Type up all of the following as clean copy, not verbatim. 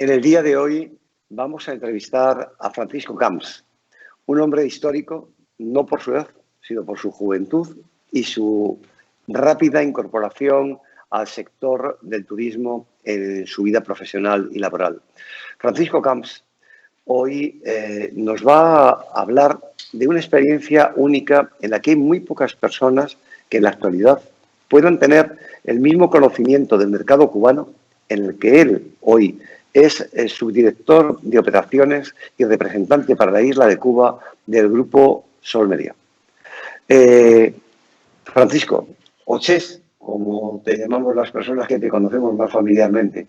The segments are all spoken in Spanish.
En el día de hoy vamos a entrevistar a Francisco Camps, un hombre histórico, no por su edad, sino por su juventud y su rápida incorporación al sector del turismo en su vida profesional y laboral. Francisco Camps hoy nos va a hablar de una experiencia única en la que hay muy pocas personas que en la actualidad puedan tener el mismo conocimiento del mercado cubano en el que él hoy es el subdirector de operaciones y representante para la isla de Cuba del grupo Sol Media. Francisco, o Ches, como te llamamos las personas que te conocemos más familiarmente,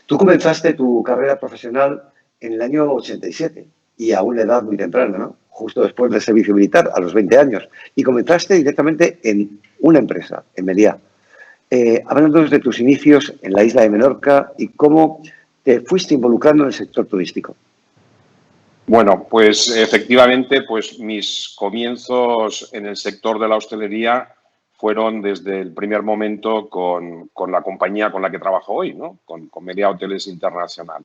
tú comenzaste tu carrera profesional en el año 87 y a una edad muy temprana, ¿no? Justo después del servicio militar, a los 20 años, y comenzaste directamente en una empresa, en Meliá. Háblanos de tus inicios en la isla de Menorca y cómo te fuiste involucrando en el sector turístico. Bueno, pues efectivamente, pues mis comienzos en el sector de la hostelería fueron desde el primer momento con la compañía con la que trabajo hoy, ¿no? Con Meliá Hoteles Internacional.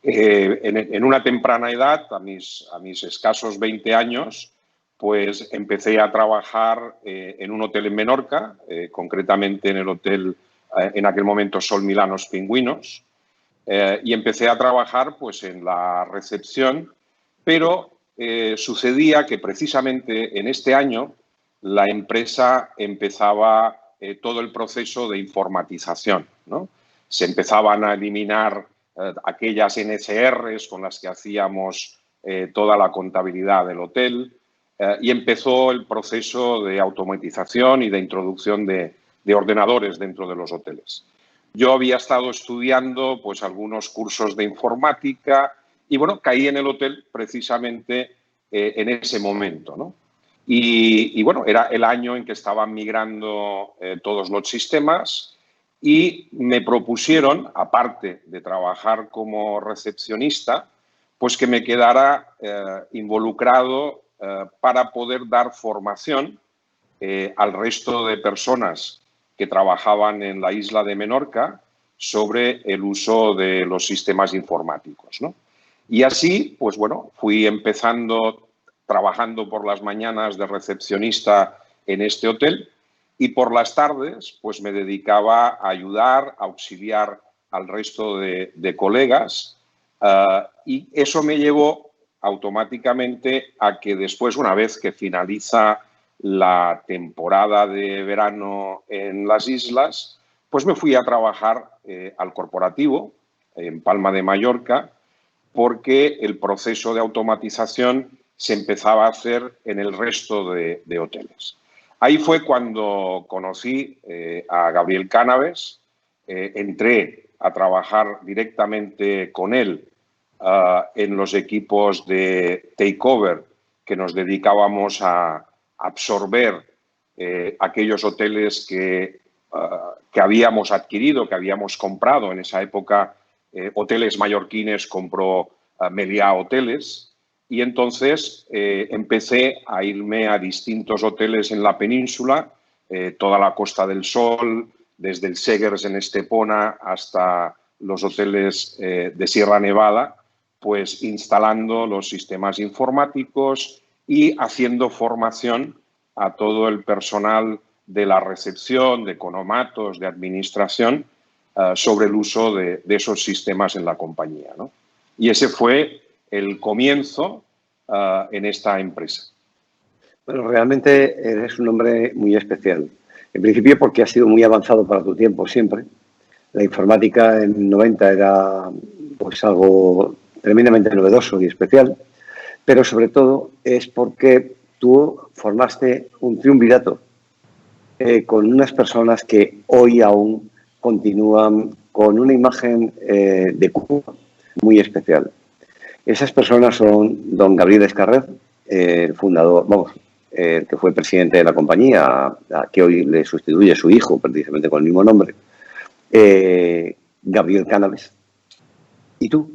En una temprana edad, a mis escasos 20 años, pues empecé a trabajar en un hotel en Menorca, concretamente en el hotel, en aquel momento, Sol Milanos Pingüinos, y empecé a trabajar pues en la recepción, pero sucedía que precisamente en este año la empresa empezaba todo el proceso de informatización, ¿no? Se empezaban a eliminar aquellas NCRs con las que hacíamos toda la contabilidad del hotel y empezó el proceso de automatización y de introducción de ordenadores dentro de los hoteles. Yo había estado estudiando pues algunos cursos de informática y bueno, caí en el hotel precisamente en ese momento, ¿no? Y bueno, era el año en que estaban migrando todos los sistemas y me propusieron, aparte de trabajar como recepcionista, pues que me quedara involucrado para poder dar formación al resto de personas que trabajaban en la isla de Menorca sobre el uso de los sistemas informáticos, ¿no? Y así, pues bueno, fui empezando trabajando por las mañanas de recepcionista en este hotel y por las tardes pues me dedicaba a ayudar, a auxiliar al resto de colegas y eso me llevó automáticamente a que después, una vez que finaliza la temporada de verano en las islas, pues me fui a trabajar al corporativo en Palma de Mallorca porque el proceso de automatización se empezaba a hacer en el resto de hoteles. Ahí fue cuando conocí a Gabriel Cánaves, entré a trabajar directamente con él en los equipos de takeover que nos dedicábamos a absorber aquellos hoteles que habíamos adquirido, que habíamos comprado. En esa época, Hoteles Mallorquines compró Meliá Hoteles y entonces empecé a irme a distintos hoteles en la península, toda la Costa del Sol, desde el Segers en Estepona hasta los hoteles de Sierra Nevada, pues instalando los sistemas informáticos y haciendo formación a todo el personal de la recepción, de economatos, de administración, sobre el uso de esos sistemas en la compañía, ¿no? Y ese fue el comienzo en esta empresa. Bueno, realmente eres un hombre muy especial. En principio porque has sido muy avanzado para tu tiempo siempre. La informática en 90 era pues algo tremendamente novedoso y especial, pero sobre todo es porque tú formaste un triunvirato con unas personas que hoy aún continúan con una imagen de Cuba muy especial. Esas personas son don Gabriel Escarrer, el fundador, el que fue presidente de la compañía, que hoy le sustituye su hijo, precisamente con el mismo nombre, Gabriel Cánaves. Y tú.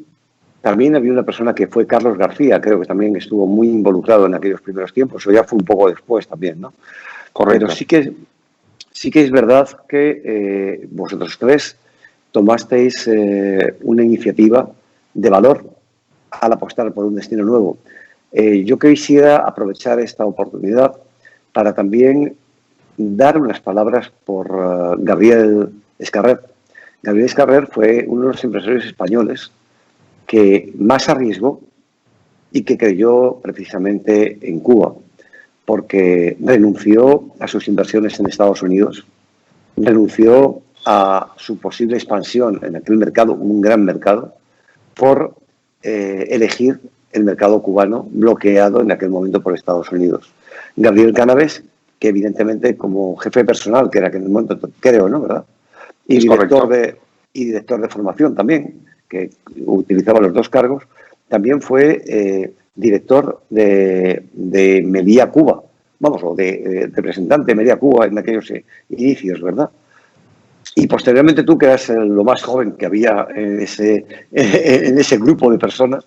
También había una persona que fue Carlos García, creo que también estuvo muy involucrado en aquellos primeros tiempos, o ya fue un poco después también, ¿no? Correcto. Pero sí que es verdad que vosotros tres tomasteis una iniciativa de valor al apostar por un destino nuevo. Yo quisiera aprovechar esta oportunidad para también dar unas palabras por Gabriel Escarrer. Gabriel Escarrer fue uno de los empresarios españoles que más arriesgó y que creyó precisamente en Cuba, porque renunció a sus inversiones en Estados Unidos, renunció a su posible expansión en aquel mercado, un gran mercado, por elegir el mercado cubano bloqueado en aquel momento por Estados Unidos. Gabriel Cánaves, que evidentemente como jefe personal, que era que en el momento, creo, ¿no? ¿Verdad? Y director de formación también, que utilizaba los dos cargos, también fue director de Media Cuba, vamos, o de representante de Media Cuba en aquellos inicios, ¿verdad? Y posteriormente tú, que eras lo más joven que había en ese grupo de personas,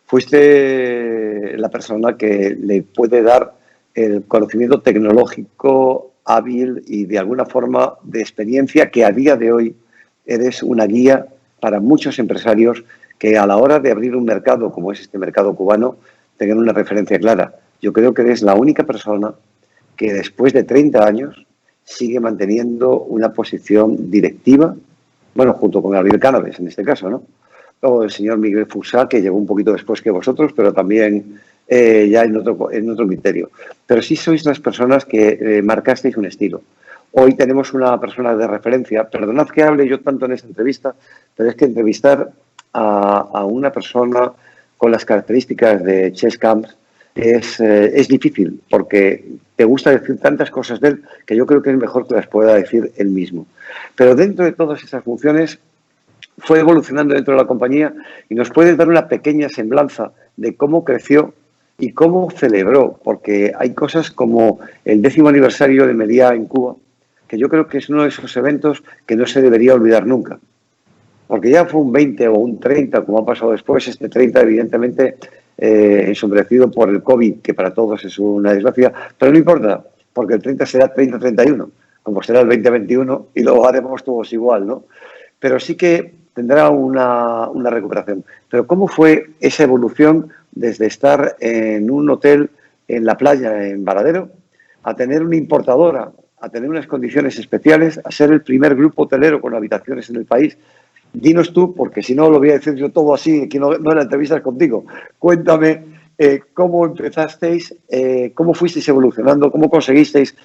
fuiste la persona que le puede dar el conocimiento tecnológico hábil y de alguna forma de experiencia que a día de hoy eres una guía para muchos empresarios que a la hora de abrir un mercado como es este mercado cubano tengan una referencia clara. Yo creo que eres la única persona que después de 30 años sigue manteniendo una posición directiva, bueno, junto con Gabriel Cánaves en este caso, ¿no? O el señor Miguel Fusá, que llegó un poquito después que vosotros, pero también ya en otro criterio. Pero sí sois las personas que marcasteis un estilo. Hoy tenemos una persona de referencia. Perdonad que hable yo tanto en esta entrevista, pero es que entrevistar a una persona con las características de Chess Camps es difícil, porque te gusta decir tantas cosas de él que yo creo que es mejor que las pueda decir él mismo. Pero dentro de todas esas funciones fue evolucionando dentro de la compañía y nos puedes dar una pequeña semblanza de cómo creció y cómo celebró, porque hay cosas como el 10º aniversario de Media en Cuba, que yo creo que es uno de esos eventos que no se debería olvidar nunca. Porque ya fue un 20 o un 30, como ha pasado después, este 30 evidentemente ensombrecido por el COVID, que para todos es una desgracia, pero no importa, porque el 30 será 30-31, como será el 20-21 y lo haremos todos igual, ¿no? Pero sí que tendrá una recuperación. Pero ¿cómo fue esa evolución desde estar en un hotel en la playa, en Varadero, a tener una importadora, a tener unas condiciones especiales, a ser el primer grupo hotelero con habitaciones en el país? Dinos tú, porque si no lo voy a decir yo todo así, que no era entrevistas contigo. Cuéntame cómo empezasteis, cómo fuisteis evolucionando, cómo conseguisteis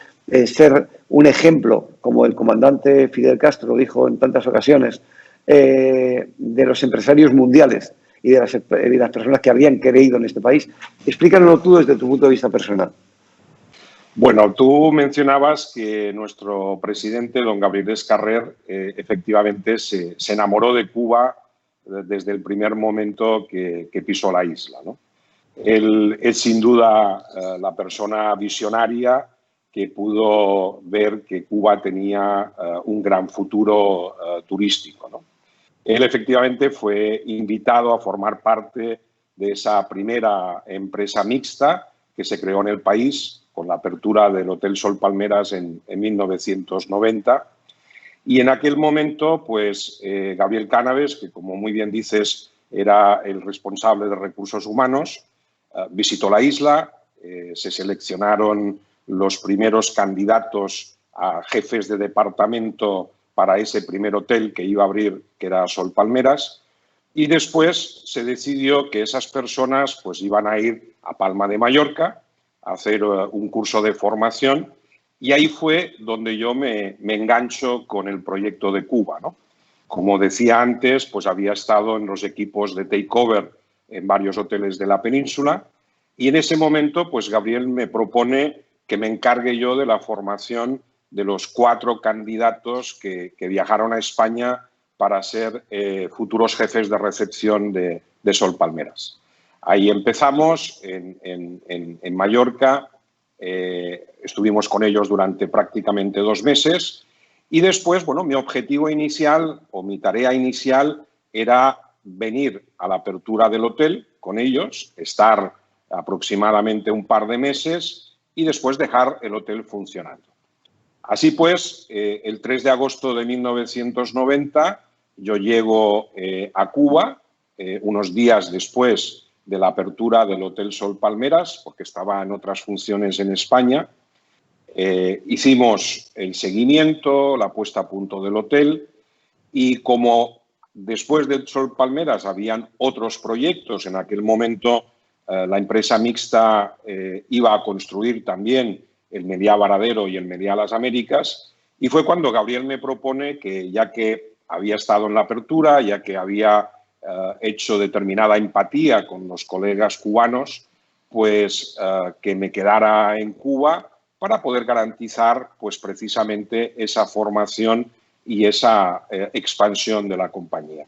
ser un ejemplo, como el comandante Fidel Castro dijo en tantas ocasiones, de los empresarios mundiales y de las personas que habían creído en este país. Explícanoslo tú desde tu punto de vista personal. Bueno, tú mencionabas que nuestro presidente, don Gabriel Escarrer, efectivamente se enamoró de Cuba desde el primer momento que pisó la isla, ¿no? Él es sin duda la persona visionaria que pudo ver que Cuba tenía un gran futuro turístico, ¿no? Él efectivamente fue invitado a formar parte de esa primera empresa mixta que se creó en el país con la apertura del Hotel Sol Palmeras en 1990. Y en aquel momento, pues, Gabriel Cánaves, que como muy bien dices, era el responsable de recursos humanos, visitó la isla, se seleccionaron los primeros candidatos a jefes de departamento para ese primer hotel que iba a abrir, que era Sol Palmeras, y después se decidió que esas personas pues iban a ir a Palma de Mallorca a hacer un curso de formación, y ahí fue donde yo me engancho con el proyecto de Cuba, ¿no? Como decía antes, pues había estado en los equipos de takeover en varios hoteles de la península, y en ese momento pues Gabriel me propone que me encargue yo de la formación de los 4 candidatos que viajaron a España para ser futuros jefes de recepción de Sol Palmeras. Ahí empezamos en Mallorca, estuvimos con ellos durante prácticamente 2 meses y después, bueno, mi objetivo inicial o mi tarea inicial era venir a la apertura del hotel con ellos, estar aproximadamente un par de meses y después dejar el hotel funcionando. Así pues, el 3 de agosto de 1990 yo llego a Cuba unos días después de la apertura del Hotel Sol Palmeras, porque estaba en otras funciones en España. Hicimos el seguimiento, la puesta a punto del hotel, y como después del Sol Palmeras habían otros proyectos, en aquel momento la empresa mixta iba a construir también el Meliá Varadero y el Meliá Las Américas, y fue cuando Gabriel me propone que, ya que había estado en la apertura, ya que había hecho determinada empatía con los colegas cubanos, pues que me quedara en Cuba para poder garantizar pues precisamente esa formación y esa expansión de la compañía.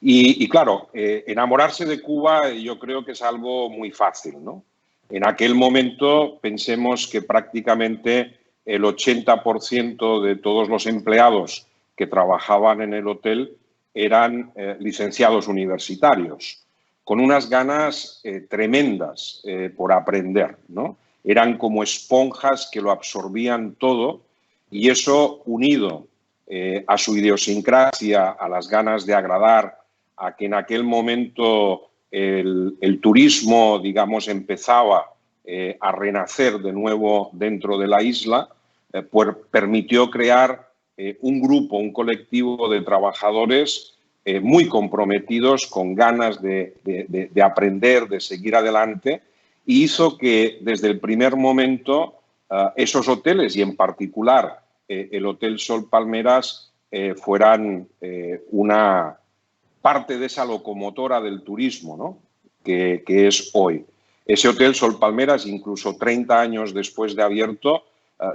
Y claro, enamorarse de Cuba yo creo que es algo muy fácil, ¿no? En aquel momento pensemos que prácticamente el 80% de todos los empleados que trabajaban en el hotel eran licenciados universitarios, con unas ganas tremendas por aprender, ¿no? Eran como esponjas que lo absorbían todo, y eso, unido a su idiosincrasia, a las ganas de agradar, a que en aquel momento el turismo, digamos, empezaba a renacer de nuevo dentro de la isla, pues permitió crear un grupo, un colectivo de trabajadores muy comprometidos, con ganas de aprender, de seguir adelante, y hizo que desde el primer momento esos hoteles, y en particular el Hotel Sol Palmeras, fueran una parte de esa locomotora del turismo, ¿no? que es hoy. Ese Hotel Sol Palmeras, incluso 30 años después de abierto,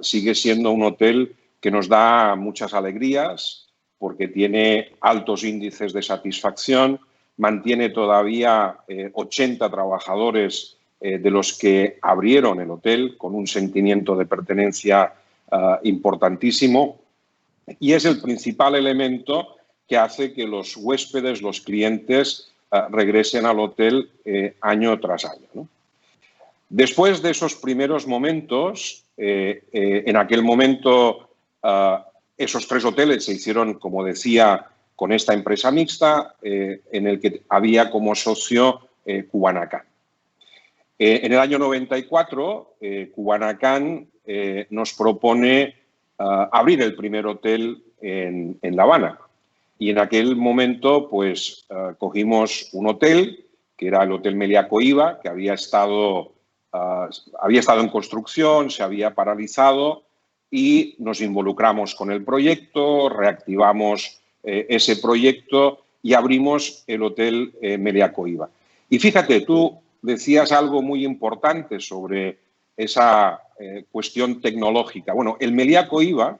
sigue siendo un hotel que nos da muchas alegrías, porque tiene altos índices de satisfacción, mantiene todavía 80 trabajadores de los que abrieron el hotel, con un sentimiento de pertenencia importantísimo, y es el principal elemento que hace que los huéspedes, los clientes, regresen al hotel año tras año, ¿no? Después de esos primeros momentos, en aquel momento esos 3 hoteles se hicieron, como decía, con esta empresa mixta, en el que había como socio Cubanacan. En el año 94, Cubanacan nos propone abrir el primer hotel en La Habana. Y en aquel momento, pues, cogimos un hotel, que era el Hotel Meliá Coiba, que había estado en construcción, se había paralizado, y nos involucramos con el proyecto, reactivamos ese proyecto y abrimos el Hotel Meliá Coiba. Y fíjate, tú decías algo muy importante sobre esa cuestión tecnológica. Bueno, el Meliá Coiba,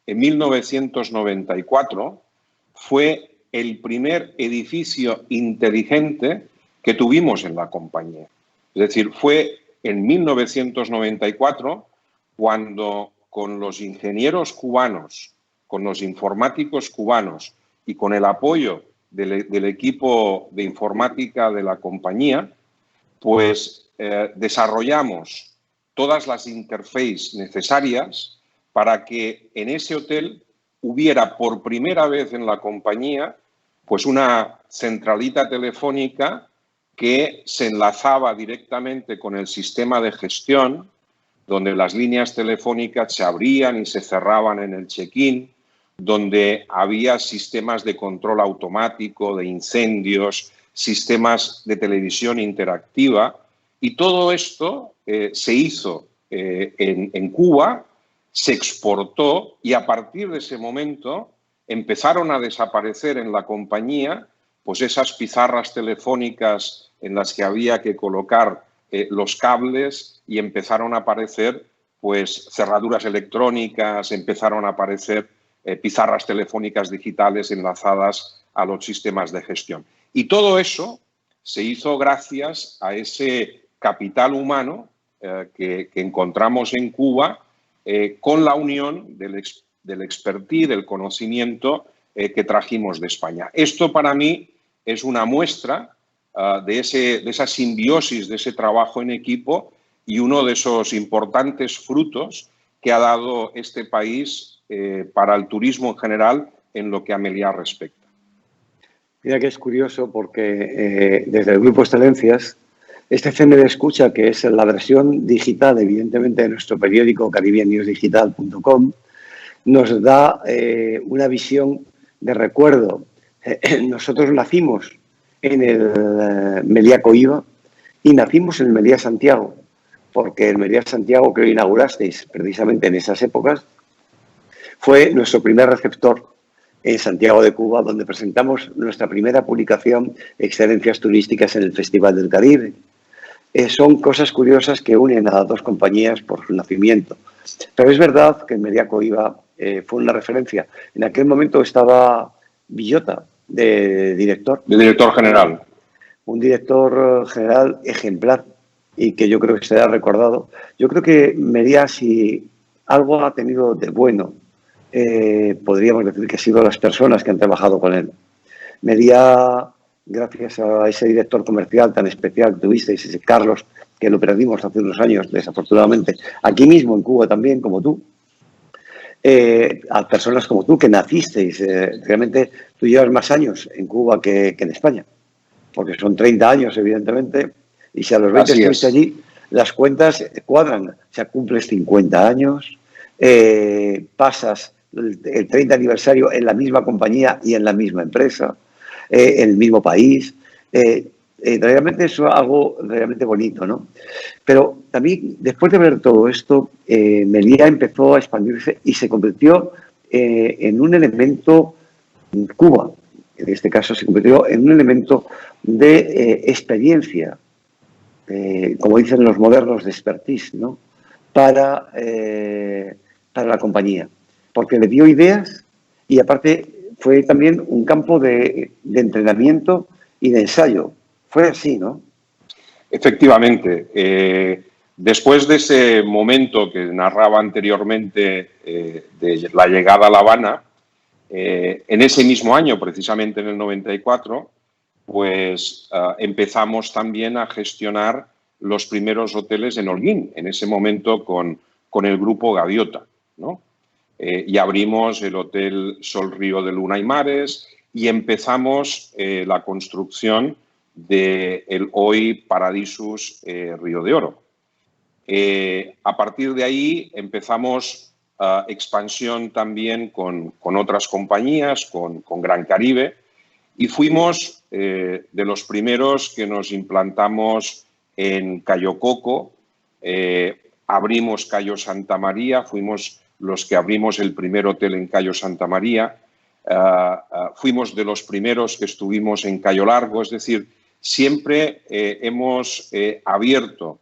en 1994, fue el primer edificio inteligente que tuvimos en la compañía. Es decir, fue en 1994 cuando, con los ingenieros cubanos, con los informáticos cubanos y con el apoyo del equipo de informática de la compañía, pues desarrollamos todas las interfaces necesarias para que en ese hotel hubiera por primera vez en la compañía pues una centralita telefónica que se enlazaba directamente con el sistema de gestión, donde las líneas telefónicas se abrían y se cerraban en el check-in, donde había sistemas de control automático de incendios, sistemas de televisión interactiva, y todo esto se hizo en Cuba, se exportó, y a partir de ese momento empezaron a desaparecer en la compañía pues esas pizarras telefónicas en las que había que colocar los cables, y empezaron a aparecer pues cerraduras electrónicas, empezaron a aparecer pizarras telefónicas digitales enlazadas a los sistemas de gestión. Y todo eso se hizo gracias a ese capital humano que encontramos en Cuba, con la unión del expertise, del conocimiento que trajimos de España. Esto para mí es una muestra de esa simbiosis, de ese trabajo en equipo, y uno de esos importantes frutos que ha dado este país para el turismo en general en lo que a Meliá respecta. Mira que es curioso porque desde el Grupo Excelencias, este CM de Escucha, que es la versión digital, evidentemente, de nuestro periódico caribbeannewsdigital.com, nos da una visión de recuerdo. Nosotros nacimos en el Meliá Coiba y nacimos en el Meliá Santiago, porque el Meliá Santiago que inaugurasteis precisamente en esas épocas fue nuestro primer receptor en Santiago de Cuba, donde presentamos nuestra primera publicación, Excelencias Turísticas en el Festival del Caribe. Son cosas curiosas que unen a dos compañías por su nacimiento. Pero es verdad que el Meliá Coiba fue una referencia. En aquel momento estaba Villota de director. De director general. Un director general ejemplar y que yo creo que será recordado. Yo creo que Meliá, si algo ha tenido de bueno, podríamos decir que ha sido las personas que han trabajado con él. Meliá, gracias a ese director comercial tan especial que tuvisteis, ese Carlos, que lo perdimos hace unos años, desafortunadamente, aquí mismo en Cuba también, como tú, a personas como tú que nacisteis, realmente tú llevas más años en Cuba que en España, porque son 30 años, evidentemente, y si a los 20 estuviste allí, las cuentas cuadran. O sea, cumples 50 años, pasas el 30 aniversario en la misma compañía y en la misma empresa, en el mismo país. Realmente es algo realmente bonito, ¿no? Pero también, después de ver todo esto, Meliá empezó a expandirse y se convirtió en un elemento, Cuba, en este caso, se convirtió en un elemento de experiencia, como dicen los modernos, de expertise, ¿no? Para la compañía, porque le dio ideas y aparte fue también un campo de entrenamiento y de ensayo. Fue así, ¿no? Efectivamente. Después de ese momento que narraba anteriormente de la llegada a La Habana, en ese mismo año, precisamente en el 94, pues empezamos también a gestionar los primeros hoteles en Holguín, en ese momento con el grupo Gaviota, ¿no? Y abrimos el Hotel Sol Río de Luna y Mares y empezamos la construcción del hoy Paradisus Río de Oro. A partir de ahí empezamos expansión también con otras compañías, con Gran Caribe, y fuimos de los primeros que nos implantamos en Cayo Coco, abrimos Cayo Santa María, fuimos los que abrimos el primer hotel en Cayo Santa María, fuimos de los primeros que estuvimos en Cayo Largo, es decir, siempre hemos abierto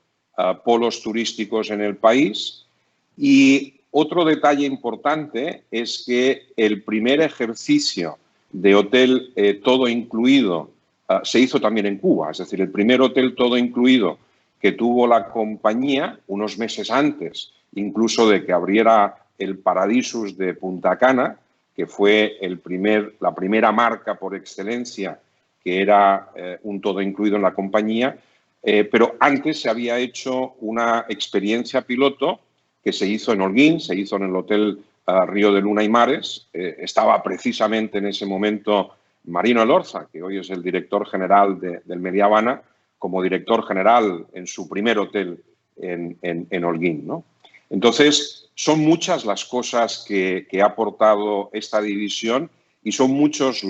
polos turísticos en el país. Y otro detalle importante es que el primer ejercicio de hotel todo incluido se hizo también en Cuba, es decir, el primer hotel todo incluido que tuvo la compañía unos meses antes, incluso de que abriera el Paradisus de Punta Cana, que fue la primera marca por excelencia que era un todo incluido en la compañía, pero antes se había hecho una experiencia piloto que se hizo en Holguín, se hizo en el Hotel Río de Luna y Mares. Estaba precisamente en ese momento Marino Elorza, que hoy es el director general del Meliá Habana, como director general en su primer hotel en Holguín, ¿no? Entonces, son muchas las cosas que ha aportado esta división y son muchos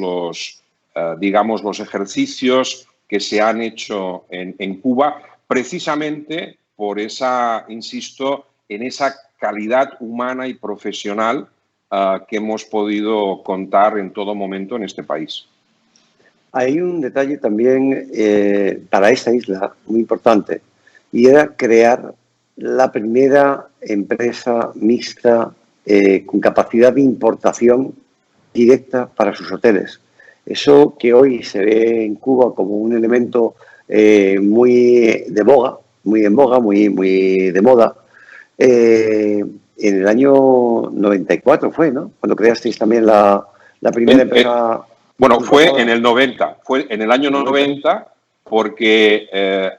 digamos, los ejercicios que se han hecho en Cuba, precisamente por esa, insisto, en esa calidad humana y profesional que hemos podido contar en todo momento en este país. Hay un detalle también para esta isla muy importante y era crear la primera empresa mixta con capacidad de importación directa para sus hoteles. Eso que hoy se ve en Cuba como un elemento muy de boga, muy en boga, muy de moda. En el año 94 fue, ¿no? Cuando creasteis también la primera empresa. Bueno, fue en el 90, fue en el año 90 porque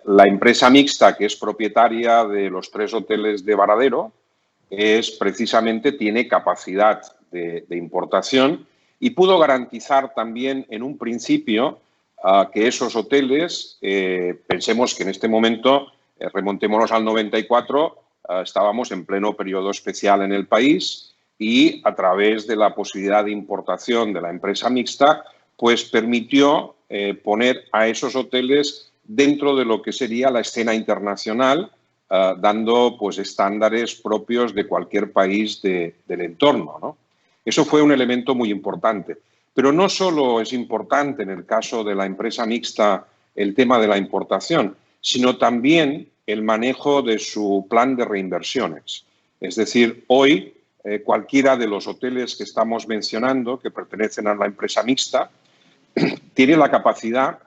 la empresa mixta, que es propietaria de los 3 hoteles de Varadero, precisamente tiene capacidad de importación y pudo garantizar también en un principio que esos hoteles, pensemos que en este momento, remontémonos al 94, estábamos en pleno periodo especial en el país y a través de la posibilidad de importación de la empresa mixta, pues permitió poner a esos hoteles dentro de lo que sería la escena internacional, dando pues estándares propios de cualquier país del entorno, ¿no? Eso fue un elemento muy importante. Pero no solo es importante en el caso de la empresa mixta el tema de la importación, sino también el manejo de su plan de reinversiones. Es decir, hoy cualquiera de los hoteles que estamos mencionando, que pertenecen a la empresa mixta, tiene la capacidad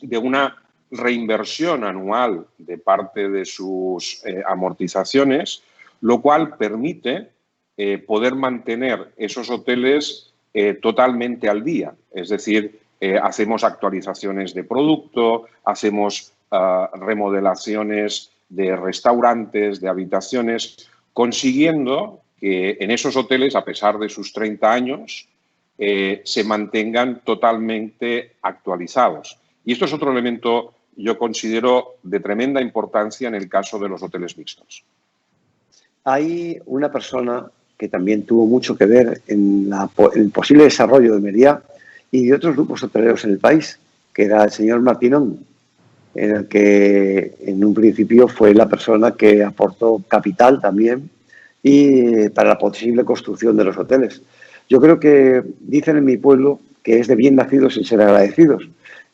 de una reinversión anual de parte de sus amortizaciones, lo cual permite poder mantener esos hoteles totalmente al día. Es decir, hacemos actualizaciones de producto, hacemos remodelaciones de restaurantes, de habitaciones, consiguiendo que en esos hoteles, a pesar de sus 30 años, se mantengan totalmente actualizados. Y esto es otro elemento, yo considero, de tremenda importancia en el caso de los hoteles mixtos. Hay una persona que también tuvo mucho que ver en el posible desarrollo de Meliá y de otros grupos hoteleros en el país, que era el señor Martinón, en el que en un principio fue la persona que aportó capital también y para la posible construcción de los hoteles. Yo creo que dicen en mi pueblo que es de bien nacidos sin ser agradecidos,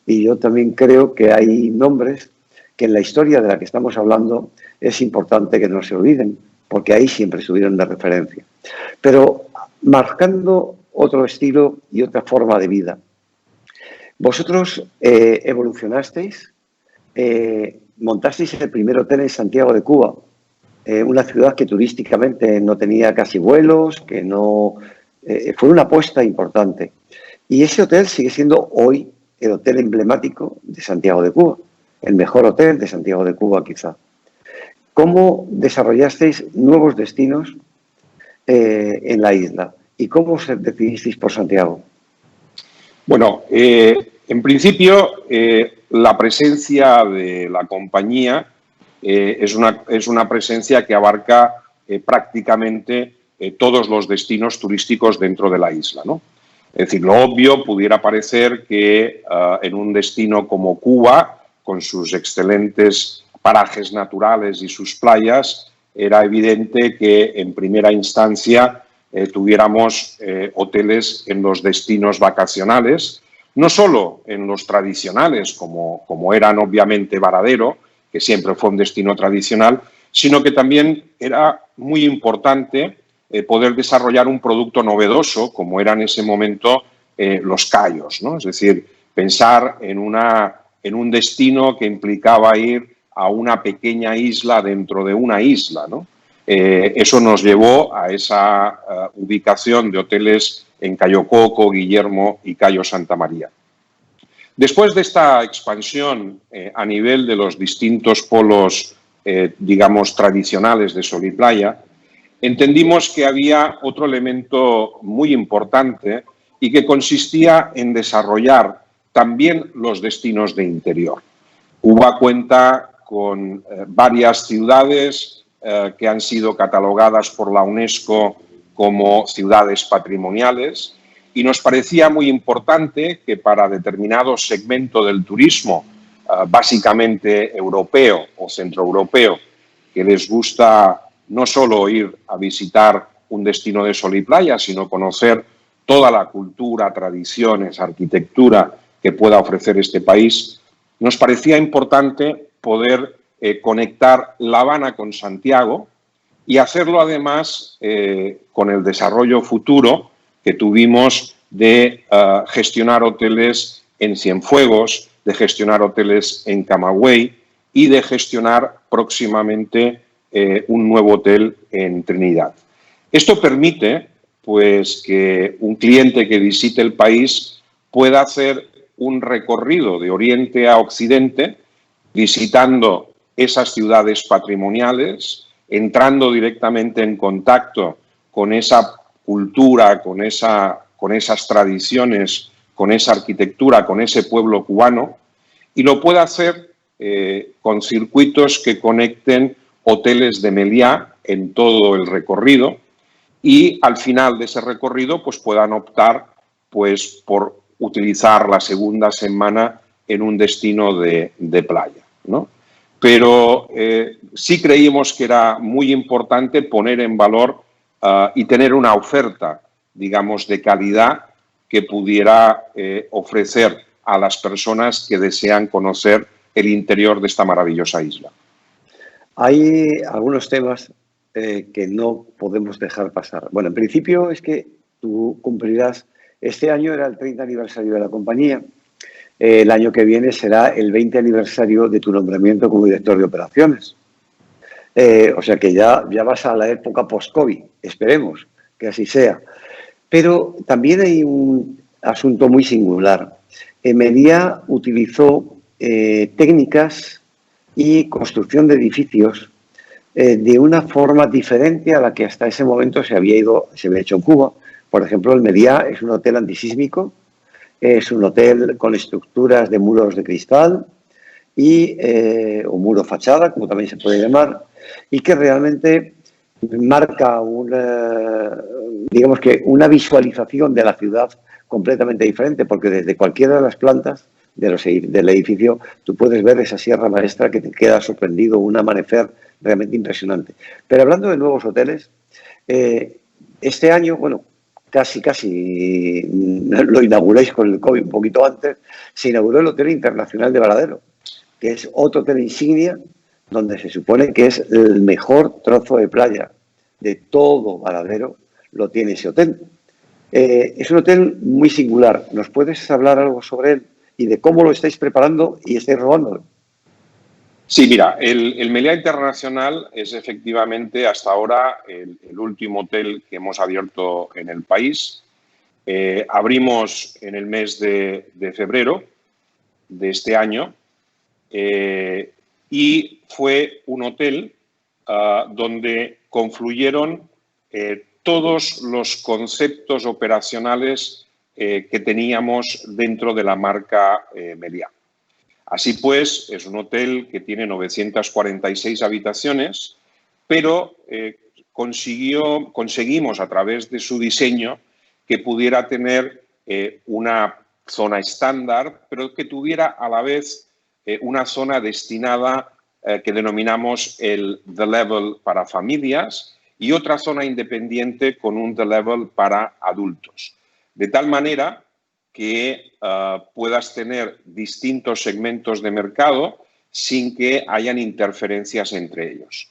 y yo también creo que hay nombres que en la historia de la que estamos hablando es importante que no se olviden, porque ahí siempre estuvieron de referencia. Pero marcando otro estilo y otra forma de vida. Vosotros evolucionasteis, montasteis el primer hotel en Santiago de Cuba, una ciudad que turísticamente no tenía casi vuelos, que no... fue una apuesta importante. Y ese hotel sigue siendo hoy el hotel emblemático de Santiago de Cuba, el mejor hotel de Santiago de Cuba quizá. ¿Cómo desarrollasteis nuevos destinos en la isla? ¿Y cómo os decidisteis por Santiago? Bueno, en principio, la presencia de la compañía es una presencia que abarca prácticamente todos los destinos turísticos dentro de la isla, ¿no? Es decir, lo obvio pudiera parecer que en un destino como Cuba, con sus excelentes parajes naturales y sus playas, era evidente que en primera instancia tuviéramos hoteles en los destinos vacacionales, no solo en los tradicionales, como eran obviamente Varadero, que siempre fue un destino tradicional, sino que también era muy importante poder desarrollar un producto novedoso, como era en ese momento los Cayos, ¿no? Es decir, pensar en un destino que implicaba ir a una pequeña isla dentro de una isla, ¿no? Eso nos llevó a esa ubicación de hoteles en Cayo Coco, Guillermo y Cayo Santa María. Después de esta expansión a nivel de los distintos polos, digamos, tradicionales de sol y playa, entendimos que había otro elemento muy importante y que consistía en desarrollar también los destinos de interior. Cuba cuenta con varias ciudades que han sido catalogadas por la UNESCO como ciudades patrimoniales y nos parecía muy importante que para determinado segmento del turismo, básicamente europeo o centroeuropeo, que les gusta no solo ir a visitar un destino de sol y playa, sino conocer toda la cultura, tradiciones, arquitectura que pueda ofrecer este país, nos parecía importante poder conectar La Habana con Santiago y hacerlo además con el desarrollo futuro que tuvimos de gestionar hoteles en Cienfuegos, de gestionar hoteles en Camagüey y de gestionar próximamente un nuevo hotel en Trinidad. Esto permite pues, que un cliente que visite el país pueda hacer un recorrido de oriente a occidente, visitando esas ciudades patrimoniales, entrando directamente en contacto con esa cultura, con esa con esas tradiciones, con esa arquitectura, con ese pueblo cubano, y lo pueda hacer con circuitos que conecten hoteles de Meliá en todo el recorrido, y al final de ese recorrido pues puedan optar pues por utilizar la segunda semana en un destino de playa, ¿no? Pero sí creímos que era muy importante poner en valor y tener una oferta, digamos, de calidad que pudiera ofrecer a las personas que desean conocer el interior de esta maravillosa isla. Hay algunos temas que no podemos dejar pasar. Bueno, en principio es que tú cumplirás, este año era el 30 aniversario de la compañía, el año que viene será el 20 aniversario de tu nombramiento como director de operaciones. O sea que ya vas a la época post-COVID, esperemos que así sea. Pero también hay un asunto muy singular. Meliá utilizó técnicas y construcción de edificios de una forma diferente a la que hasta ese momento se había hecho en Cuba. Por ejemplo, el Meliá es un hotel antisísmico, es un hotel con estructuras de muros de cristal o muro fachada, como también se puede llamar, y que realmente marca digamos que una visualización de la ciudad completamente diferente, porque desde cualquiera de las plantas del edificio tú puedes ver esa Sierra Maestra que te queda sorprendido, un amanecer realmente impresionante. Pero hablando de nuevos hoteles, este año, bueno, casi lo inauguráis con el COVID un poquito antes, se inauguró el Hotel Internacional de Varadero, que es otro hotel insignia donde se supone que es el mejor trozo de playa de todo Varadero, lo tiene ese hotel. Es un hotel muy singular. ¿Nos puedes hablar algo sobre él y de cómo lo estáis preparando y estáis robándolo? Sí, mira, el Meliá Internacional es efectivamente hasta ahora el último hotel que hemos abierto en el país. Abrimos en el mes de febrero de este año y fue un hotel donde confluyeron todos los conceptos operacionales que teníamos dentro de la marca Meliá. Así pues, es un hotel que tiene 946 habitaciones, pero conseguimos a través de su diseño que pudiera tener una zona estándar, pero que tuviera a la vez una zona destinada que denominamos el The Level para familias y otra zona independiente con un The Level para adultos. De tal manera que puedas tener distintos segmentos de mercado sin que hayan interferencias entre ellos.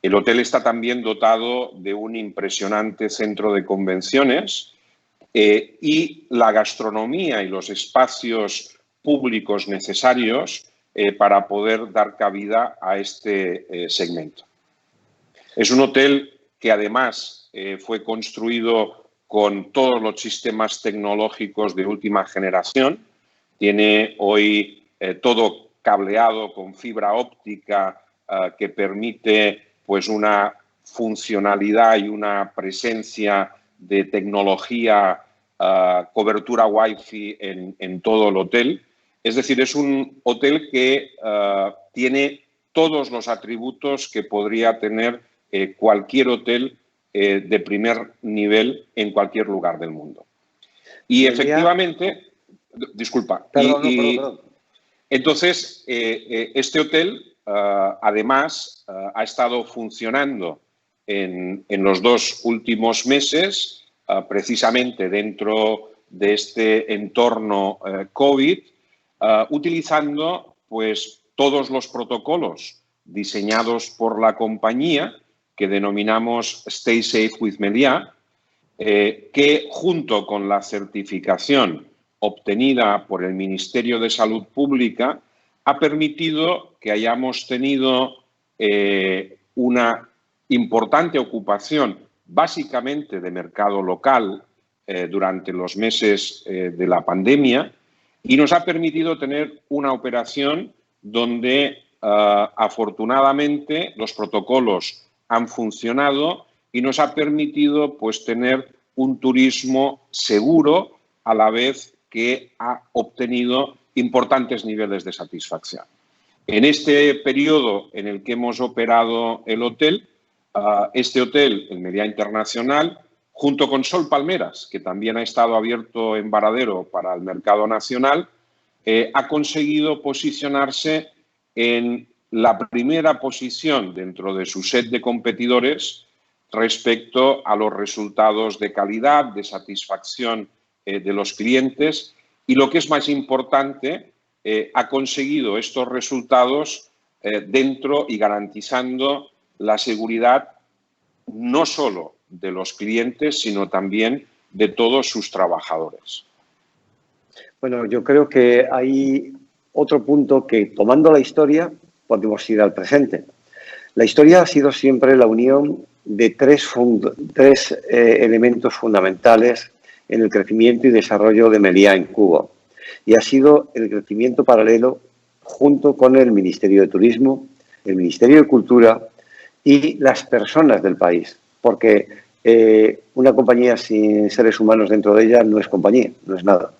El hotel está también dotado de un impresionante centro de convenciones y la gastronomía y los espacios públicos necesarios para poder dar cabida a este segmento. Es un hotel que además fue construido con todos los sistemas tecnológicos de última generación. Tiene hoy todo cableado con fibra óptica que permite pues, una funcionalidad y una presencia de tecnología, cobertura Wi-Fi en todo el hotel. Es decir, es un hotel que tiene todos los atributos que podría tener cualquier hotel de primer nivel en cualquier lugar del mundo. Y efectivamente, disculpa. Perdón. Entonces, este hotel además ha estado funcionando en los 2 últimos meses, precisamente dentro de este entorno COVID, utilizando pues, todos los protocolos diseñados por la compañía que denominamos Stay Safe with Meliá, que junto con la certificación obtenida por el Ministerio de Salud Pública ha permitido que hayamos tenido una importante ocupación, básicamente de mercado local, durante los meses de la pandemia, y nos ha permitido tener una operación donde afortunadamente los protocolos han funcionado y nos ha permitido pues, tener un turismo seguro a la vez que ha obtenido importantes niveles de satisfacción. En este periodo en el que hemos operado el hotel, este hotel, el Meliá Internacional, junto con Sol Palmeras, que también ha estado abierto en Varadero para el mercado nacional, ha conseguido posicionarse en la primera posición dentro de su set de competidores respecto a los resultados de calidad, de satisfacción de los clientes y, lo que es más importante, ha conseguido estos resultados dentro y garantizando la seguridad no solo de los clientes, sino también de todos sus trabajadores. Bueno, yo creo que hay otro punto que, tomando la historia, podemos ir al presente. La historia ha sido siempre la unión de tres elementos fundamentales en el crecimiento y desarrollo de Meliá en Cuba. Y ha sido el crecimiento paralelo junto con el Ministerio de Turismo, el Ministerio de Cultura y las personas del país. Porque una compañía sin seres humanos dentro de ella no es compañía, no es nada.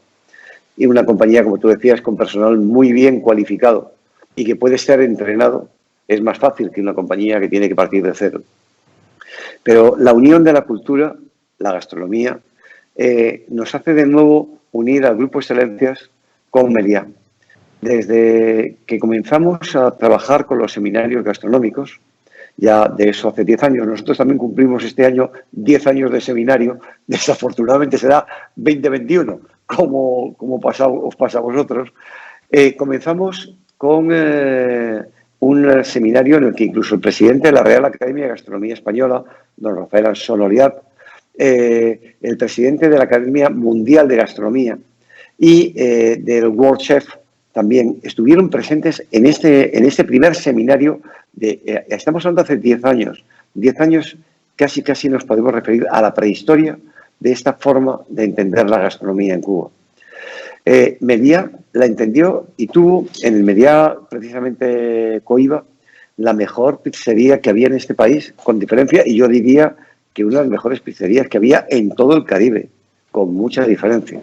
Y una compañía, como tú decías, con personal muy bien cualificado y que puede ser entrenado, es más fácil que una compañía que tiene que partir de cero. Pero la unión de la cultura, la gastronomía, nos hace de nuevo unir al Grupo Excelencias con Meliá. Desde que comenzamos a trabajar con los seminarios gastronómicos, ya de eso hace 10 años, nosotros también cumplimos este año 10 años de seminario, desafortunadamente será 2021, como os pasa a vosotros. Comenzamos con un seminario en el que incluso el presidente de la Real Academia de Gastronomía Española, don Rafael Sonoliat, el presidente de la Academia Mundial de Gastronomía y del World Chef también estuvieron presentes en este primer seminario. Estamos hablando de hace 10 años. 10 años casi nos podemos referir a la prehistoria de esta forma de entender la gastronomía en Cuba. Meliá la entendió y tuvo en el Meliá, precisamente Coiba, la mejor pizzería que había en este país, con diferencia, y yo diría que una de las mejores pizzerías que había en todo el Caribe, con mucha diferencia.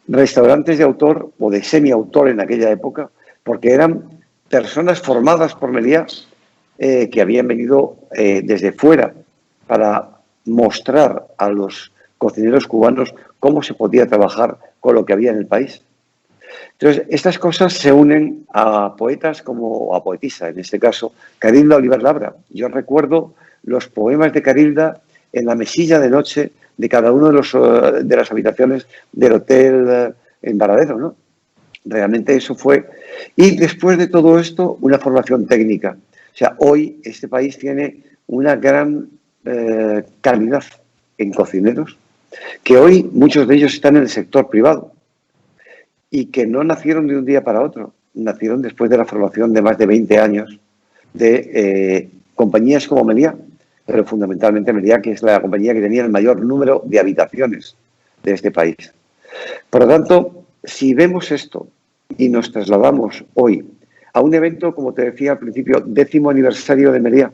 Restaurantes de autor o de semiautor en aquella época, porque eran personas formadas por Meliá que habían venido desde fuera para mostrar a los cocineros cubanos cómo se podía trabajar con lo que había en el país. Entonces, estas cosas se unen a poetas como a poetisa, en este caso, Carilda Oliver Labra. Yo recuerdo los poemas de Carilda en la mesilla de noche de cada uno de las habitaciones del hotel en Varadero, ¿no? Realmente eso fue. Y después de todo esto, una formación técnica. O sea, hoy este país tiene una gran calidad en cocineros, que hoy muchos de ellos están en el sector privado y que no nacieron de un día para otro, nacieron después de la formación de más de 20 años de compañías como Meliá, pero fundamentalmente Meliá, que es la compañía que tenía el mayor número de habitaciones de este país. Por lo tanto, si vemos esto y nos trasladamos hoy a un evento, como te decía al principio, 10º aniversario de Meliá,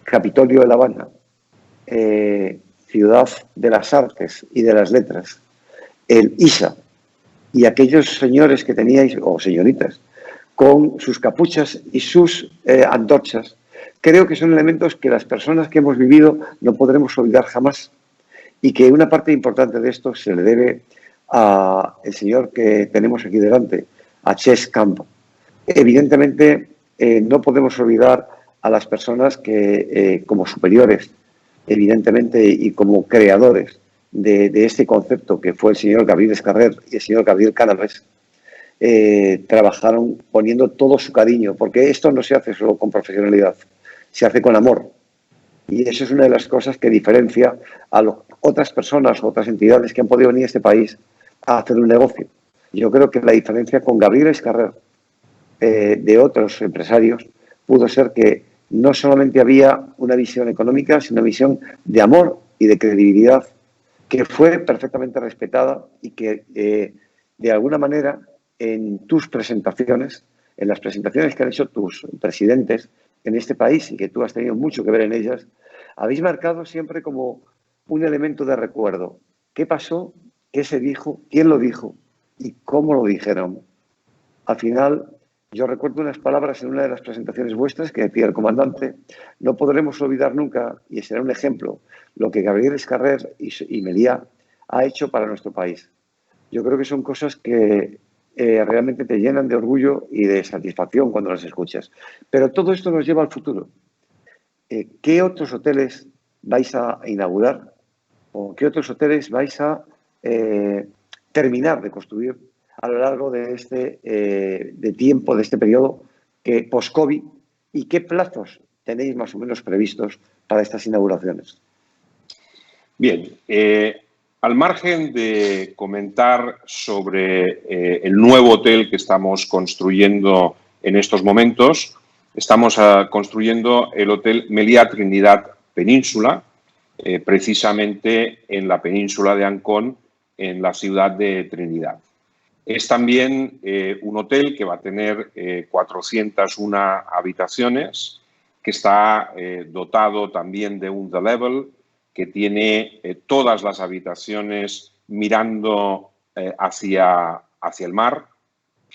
Capitolio de La Habana, ciudad de las artes y de las letras, el ISA, y aquellos señores que teníais, o señoritas, con sus capuchas y sus antorchas, creo que son elementos que las personas que hemos vivido no podremos olvidar jamás, y que una parte importante de esto se le debe al señor que tenemos aquí delante, a Ches Campo. Evidentemente, no podemos olvidar a las personas que, como superiores, evidentemente, y como creadores de este concepto, que fue el señor Gabriel Escarrer y el señor Gabriel Cánovas, trabajaron poniendo todo su cariño, porque esto no se hace solo con profesionalidad, se hace con amor. Y eso es una de las cosas que diferencia a otras personas, otras entidades que han podido venir a este país a hacer un negocio. Yo creo que la diferencia con Gabriel Escarrer de otros empresarios pudo ser que no solamente había una visión económica, sino una visión de amor y de credibilidad que fue perfectamente respetada y que de alguna manera en tus presentaciones, en las presentaciones que han hecho tus presidentes en este país y que tú has tenido mucho que ver en ellas, habéis marcado siempre como un elemento de recuerdo. ¿Qué pasó? ¿Qué se dijo? ¿Quién lo dijo? ¿Y cómo lo dijeron? Al final, yo recuerdo unas palabras en una de las presentaciones vuestras que decía el comandante: no podremos olvidar nunca, y será un ejemplo, lo que Gabriel Escarrer y Meliá ha hecho para nuestro país. Yo creo que son cosas que realmente te llenan de orgullo y de satisfacción cuando las escuchas. Pero todo esto nos lleva al futuro. ¿Qué otros hoteles vais a inaugurar o qué otros hoteles vais a terminar de construir a lo largo de este de tiempo, de este periodo que post-COVID, y qué plazos tenéis más o menos previstos para estas inauguraciones? Bien, al margen de comentar sobre el nuevo hotel que estamos construyendo en estos momentos, estamos construyendo el Hotel Meliá Trinidad Península, precisamente en la península de Ancón, en la ciudad de Trinidad. Es también un hotel que va a tener 401 habitaciones, que está dotado también de un The Level, que tiene todas las habitaciones mirando hacia el mar,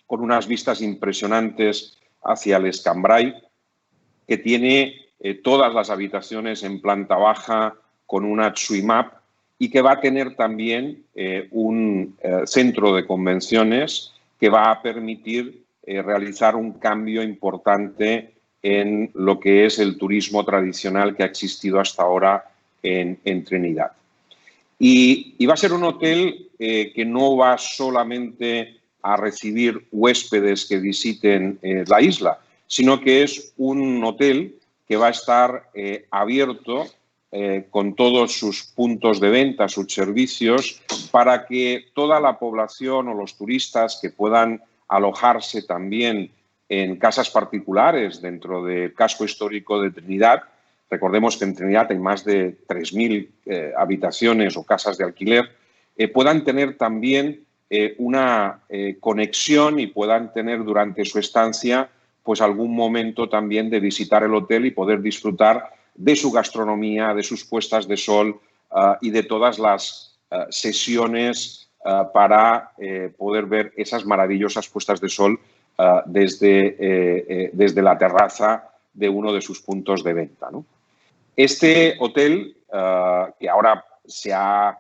con unas vistas impresionantes hacia el Escambray, que tiene todas las habitaciones en planta baja con una Suimap, y que va a tener también un centro de convenciones que va a permitir realizar un cambio importante en lo que es el turismo tradicional que ha existido hasta ahora en Trinidad. Y va a ser un hotel que no va solamente a recibir huéspedes que visiten la isla, sino que es un hotel que va a estar abierto con todos sus puntos de venta, sus servicios, para que toda la población o los turistas que puedan alojarse también en casas particulares dentro del casco histórico de Trinidad. Recordemos que en Trinidad hay más de 3.000 habitaciones o casas de alquiler, puedan tener también una conexión y puedan tener durante su estancia pues algún momento también de visitar el hotel y poder disfrutar de su gastronomía, de sus puestas de sol y de todas las sesiones para poder ver esas maravillosas puestas de sol desde la terraza de uno de sus puntos de venta, ¿no? Este hotel, que ahora se ha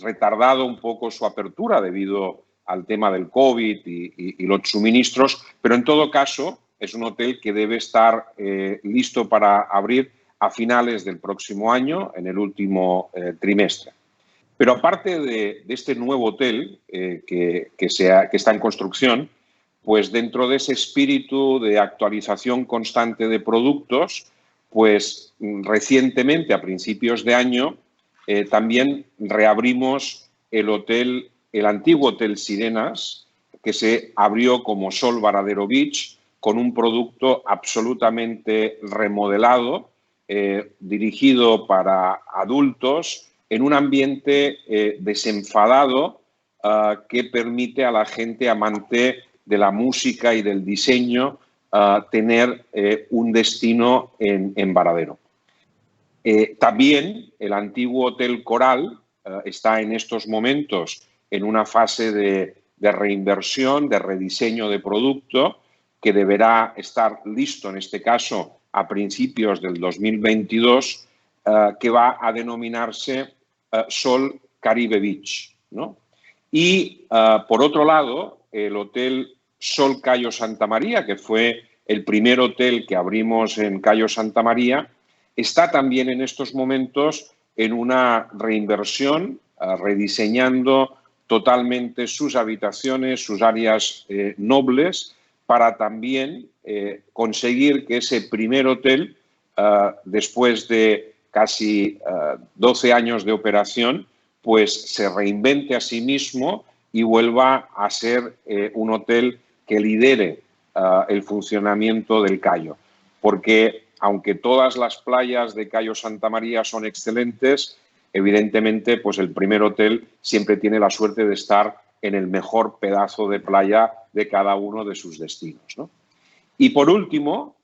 retardado un poco su apertura debido al tema del COVID y los suministros, pero en todo caso es un hotel que debe estar listo para abrir a finales del próximo año, en el último trimestre. Pero aparte de este nuevo hotel que está en construcción, pues dentro de ese espíritu de actualización constante de productos, pues recientemente, a principios de año, también reabrimos el antiguo Hotel Sirenas, que se abrió como Sol Varadero Beach, con un producto absolutamente remodelado, dirigido para adultos, en un ambiente desenfadado que permite a la gente amante de la música y del diseño tener un destino en Varadero. También el antiguo Hotel Coral está en estos momentos en una fase de reinversión, de rediseño de producto, que deberá estar listo, en este caso, a principios del 2022, que va a denominarse Sol Caribe Beach, ¿no? Y, por otro lado, el Hotel Sol Cayo Santa María, que fue el primer hotel que abrimos en Cayo Santa María, está también en estos momentos en una reinversión, rediseñando totalmente sus habitaciones, sus áreas nobles, para también conseguir que ese primer hotel, después de casi 12 años de operación, pues se reinvente a sí mismo y vuelva a ser un hotel que lidere el funcionamiento del Cayo. Porque aunque todas las playas de Cayo Santa María son excelentes, evidentemente pues el primer hotel siempre tiene la suerte de estar en el mejor pedazo de playa de cada uno de sus destinos, ¿no? Y por último,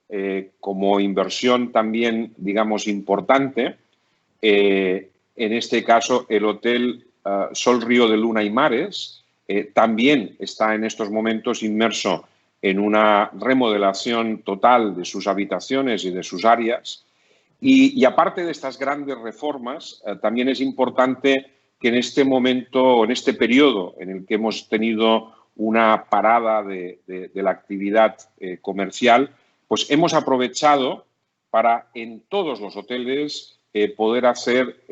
como inversión también, digamos, importante, en este caso el Hotel Sol, Río de Luna y Mares, también está en estos momentos inmerso en una remodelación total de sus habitaciones y de sus áreas. Y aparte de estas grandes reformas, también es importante que en este momento, en este periodo en el que hemos tenido una parada de la actividad comercial, pues hemos aprovechado para en todos los hoteles poder hacer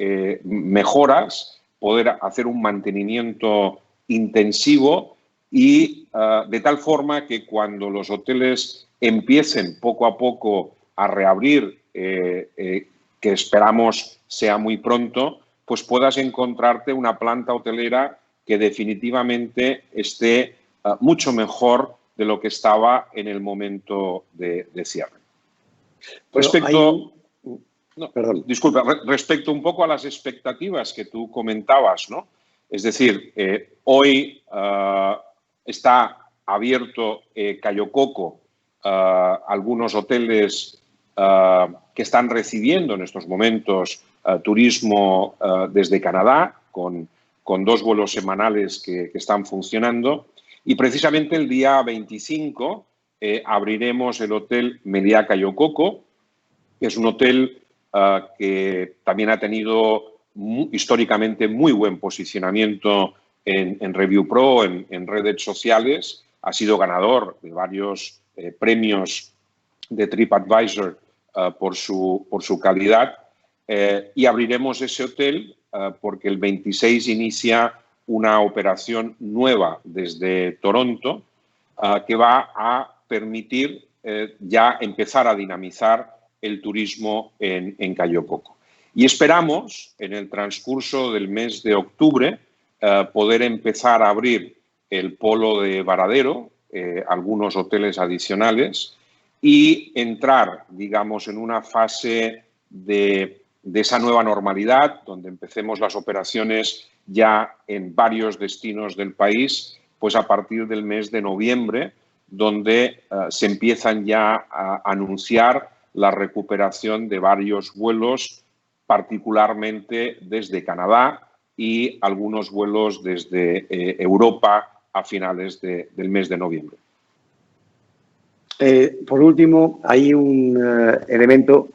mejoras, poder hacer un mantenimiento intensivo y de tal forma que cuando los hoteles empiecen poco a poco a reabrir, que esperamos sea muy pronto, pues puedas encontrarte una planta hotelera que definitivamente esté mucho mejor de lo que estaba en el momento de cierre. Respecto, disculpa, respecto un poco a las expectativas que tú comentabas, ¿no? Es decir, hoy está abierto Cayo Coco, algunos hoteles que están recibiendo en estos momentos turismo desde Canadá, con 2 vuelos semanales que están funcionando. Y precisamente el día 25 abriremos el Hotel Meliá Cayo Coco, que es un hotel que también ha tenido históricamente muy buen posicionamiento en Review Pro, en redes sociales. Ha sido ganador de varios premios de TripAdvisor por su calidad. Y abriremos ese hotel porque el 26 inicia una operación nueva desde Toronto que va a permitir ya empezar a dinamizar el turismo en Cayo Coco. Y esperamos, en el transcurso del mes de octubre, poder empezar a abrir el polo de Varadero, algunos hoteles adicionales, y entrar, digamos, en una fase de esa nueva normalidad, donde empecemos las operaciones ya en varios destinos del país, pues a partir del mes de noviembre, donde se empiezan ya a anunciar la recuperación de varios vuelos, particularmente desde Canadá y algunos vuelos desde Europa a finales del mes de noviembre. Por último, hay un elemento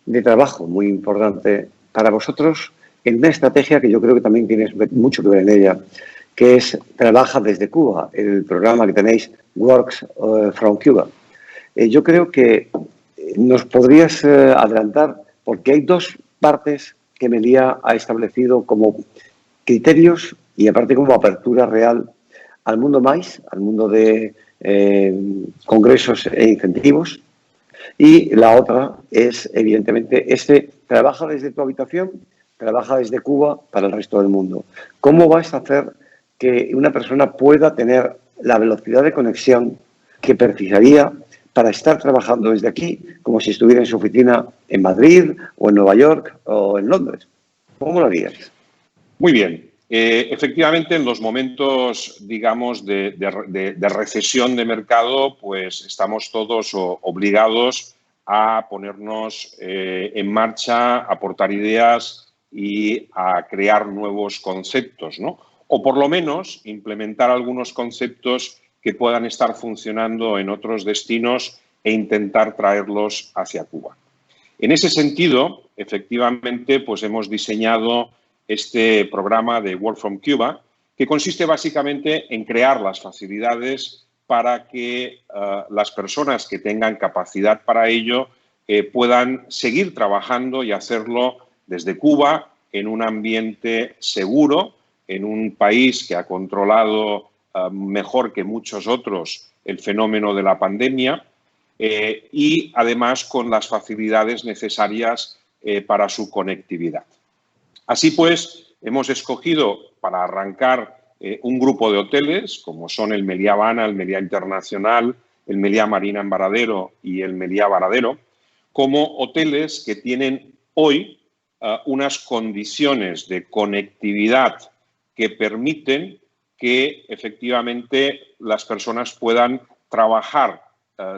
de trabajo muy importante para vosotros en una estrategia que yo creo que también tienes mucho que ver en ella, que es Trabaja desde Cuba, el programa que tenéis Works from Cuba. Yo creo que nos podrías adelantar, porque hay 2 partes que Meliá ha establecido como criterios y aparte como apertura real al mundo MAIS, al mundo de congresos e incentivos. Y la otra es, evidentemente, trabaja desde tu habitación, trabaja desde Cuba para el resto del mundo. ¿Cómo vas a hacer que una persona pueda tener la velocidad de conexión que precisaría para estar trabajando desde aquí, como si estuviera en su oficina en Madrid o en Nueva York o en Londres? ¿Cómo lo harías? Muy bien. Efectivamente, en los momentos, digamos, de recesión de mercado, pues estamos todos obligados a ponernos en marcha, a aportar ideas y a crear nuevos conceptos, ¿no? O por lo menos implementar algunos conceptos que puedan estar funcionando en otros destinos e intentar traerlos hacia Cuba. En ese sentido, efectivamente, pues hemos diseñado este programa de Work from Cuba, que consiste básicamente en crear las facilidades para que las personas que tengan capacidad para ello puedan seguir trabajando y hacerlo desde Cuba en un ambiente seguro, en un país que ha controlado mejor que muchos otros el fenómeno de la pandemia y además con las facilidades necesarias para su conectividad. Así pues, hemos escogido para arrancar un grupo de hoteles, como son el Meliá Habana, el Meliá Internacional, el Meliá Marina en Varadero y el Meliá Varadero, como hoteles que tienen hoy unas condiciones de conectividad que permiten que efectivamente las personas puedan trabajar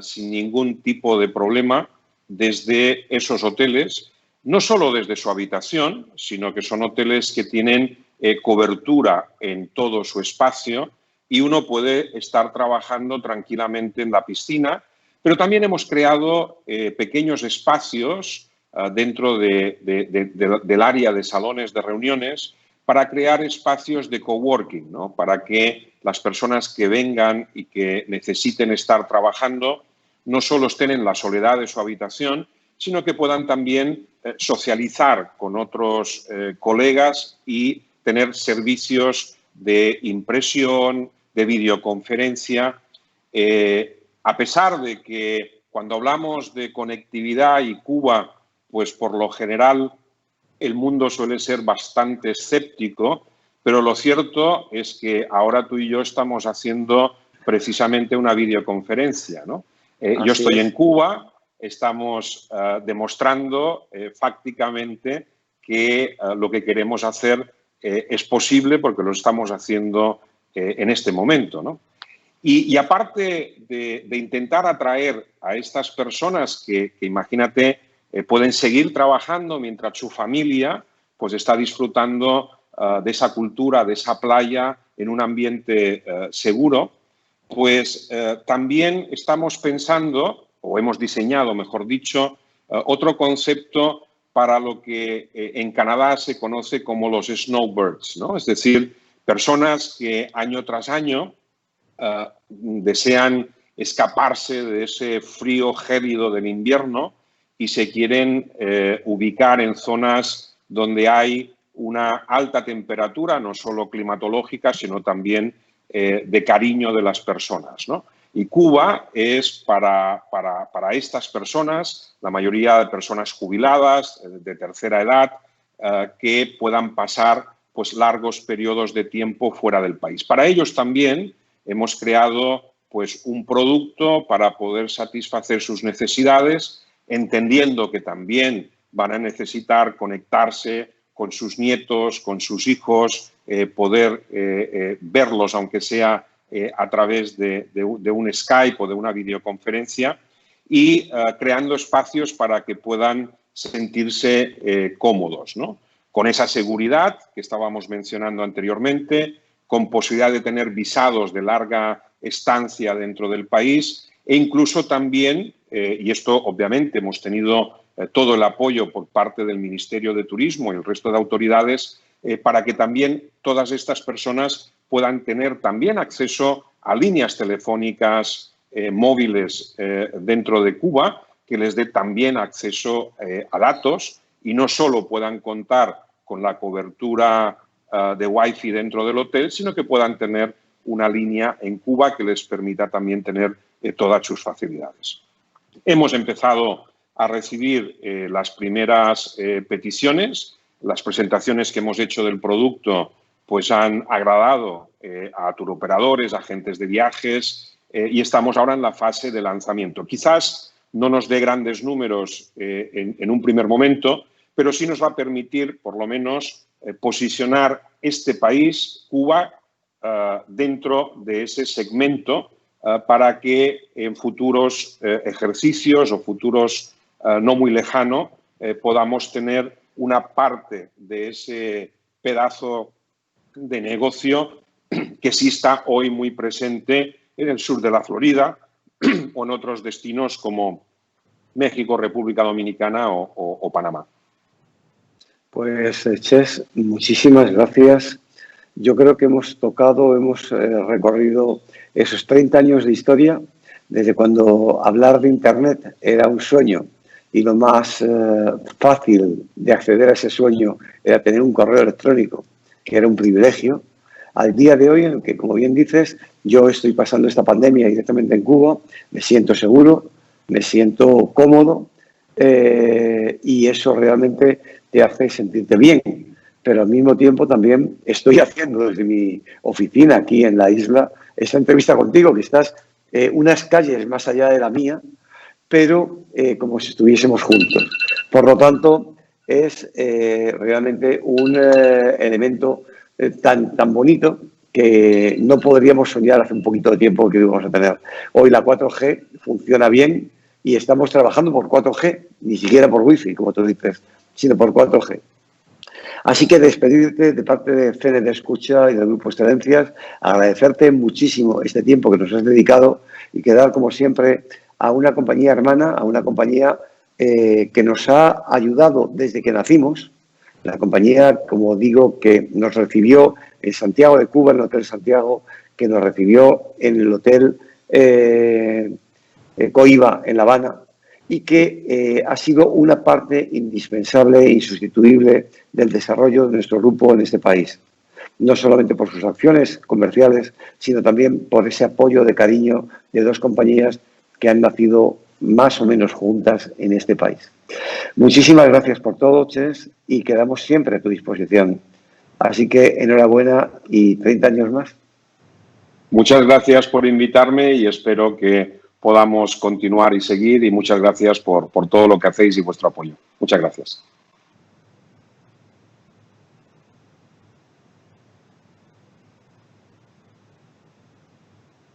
sin ningún tipo de problema desde esos hoteles no solo desde su habitación, sino que son hoteles que tienen cobertura en todo su espacio y uno puede estar trabajando tranquilamente en la piscina, pero también hemos creado pequeños espacios dentro del área de salones de reuniones para crear espacios de coworking, ¿no? Para que las personas que vengan y que necesiten estar trabajando no solo estén en la soledad de su habitación, sino que puedan también socializar con otros colegas y tener servicios de impresión, de videoconferencia. A pesar de que cuando hablamos de conectividad y Cuba, pues por lo general el mundo suele ser bastante escéptico, pero lo cierto es que ahora tú y yo estamos haciendo precisamente una videoconferencia, ¿no? Yo estoy en Cuba, estamos demostrando fácticamente que lo que queremos hacer es posible porque lo estamos haciendo en este momento, ¿no? Y aparte de intentar atraer a estas personas que imagínate, pueden seguir trabajando mientras su familia pues está disfrutando de esa cultura, de esa playa en un ambiente seguro, pues también estamos pensando, o hemos diseñado, mejor dicho, otro concepto para lo que en Canadá se conoce como los snowbirds, ¿no? Es decir, personas que año tras año desean escaparse de ese frío gélido del invierno y se quieren ubicar en zonas donde hay una alta temperatura, no solo climatológica, sino también de cariño de las personas, ¿no? Y Cuba es para estas personas, la mayoría de personas jubiladas, de tercera edad, que puedan pasar pues, largos periodos de tiempo fuera del país. Para ellos también hemos creado pues, un producto para poder satisfacer sus necesidades, entendiendo que también van a necesitar conectarse con sus nietos, con sus hijos, poder verlos, aunque sea a través de un Skype o de una videoconferencia, y creando espacios para que puedan sentirse cómodos, ¿no? Con esa seguridad que estábamos mencionando anteriormente, con posibilidad de tener visados de larga estancia dentro del país e incluso también, y esto obviamente hemos tenido todo el apoyo por parte del Ministerio de Turismo y el resto de autoridades, para que también todas estas personas puedan tener también acceso a líneas telefónicas móviles dentro de Cuba, que les dé también acceso a datos y no solo puedan contar con la cobertura de Wi-Fi dentro del hotel, sino que puedan tener una línea en Cuba que les permita también tener todas sus facilidades. Hemos empezado a recibir las primeras peticiones. Las presentaciones que hemos hecho del producto pues han agradado a turoperadores, agentes de viajes y estamos ahora en la fase de lanzamiento. Quizás no nos dé grandes números en un primer momento, pero sí nos va a permitir, por lo menos, posicionar este país, Cuba, dentro de ese segmento para que en futuros ejercicios o futuros no muy lejanos podamos tener una parte de ese pedazo de negocio que sí está hoy muy presente en el sur de la Florida o en otros destinos como México, República Dominicana o Panamá. Pues, Ches, muchísimas gracias. Yo creo que hemos recorrido esos 30 años de historia, desde cuando hablar de Internet era un sueño y lo más fácil de acceder a ese sueño era tener un correo electrónico, que era un privilegio, al día de hoy en el que, como bien dices, yo estoy pasando esta pandemia directamente en Cuba, me siento seguro, me siento cómodo y eso realmente te hace sentirte bien. Pero al mismo tiempo también estoy haciendo desde mi oficina aquí en la isla esta entrevista contigo, que estás unas calles más allá de la mía, pero como si estuviésemos juntos. Por lo tanto, es realmente un elemento tan bonito que no podríamos soñar hace un poquito de tiempo que íbamos a tener. Hoy la 4G funciona bien y estamos trabajando por 4G, ni siquiera por Wi-Fi, como tú dices, sino por 4G. Así que despedirte de parte de CNT Escucha y del Grupo Excelencias, agradecerte muchísimo este tiempo que nos has dedicado y quedar, como siempre, a una compañía hermana, a una compañía que nos ha ayudado desde que nacimos. La compañía, como digo, que nos recibió en Santiago de Cuba, en el Hotel Santiago, que nos recibió en el Hotel Coiba, en La Habana, y que ha sido una parte indispensable e insustituible del desarrollo de nuestro grupo en este país. No solamente por sus acciones comerciales, sino también por ese apoyo de cariño de dos compañías que han nacido más o menos juntas en este país. Muchísimas gracias por todo, Ches, y quedamos siempre a tu disposición. Así que enhorabuena y 30 años más. Muchas gracias por invitarme y espero que podamos continuar y seguir, y muchas gracias por todo lo que hacéis y vuestro apoyo. Muchas gracias.